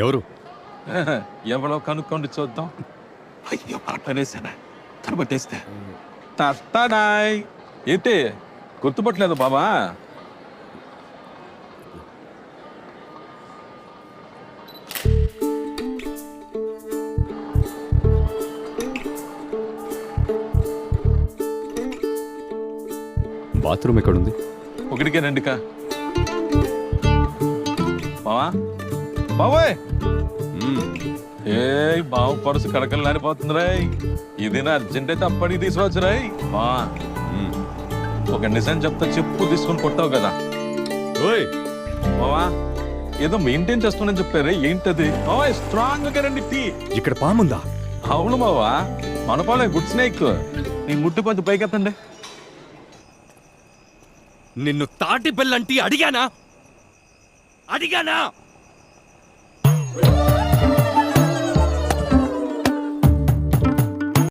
ఎవరు? ఎవరో కనుక్కోండి చూద్దాం. అయ్యో పట్టనేసానా కనబట్టేస్తే తట్టడాయ్. ఏంటి గుర్తుపట్టలేదు బాబా? బాత్రూమ్ ఎక్కడుంది? ఒకటికే రెండుకా బావా? బావోయ్ ఏ బావ పరుసు కడకలాడిపోతుంది రాయ్. ఇది నా అర్జెంట్ అయితే అప్పటికి తీసుకురావచ్చు రాయ్. బా ఒక నిజం చెప్తా, చెప్పు తీసుకుని కొట్టావు కదా బావా. ఏదో మెయింటైన్ చేస్తానని చెప్పారు, ఏంటది? స్ట్రాంగ్ గా రండి టీ. ఇక్కడ పాముందా? అవును బావా, మన పాలే గుడ్ స్నేక్. నీ ముట్టు కొంచెం పైకెత్తండి. నిన్ను తాటి బెల్లంటి అడిగానా?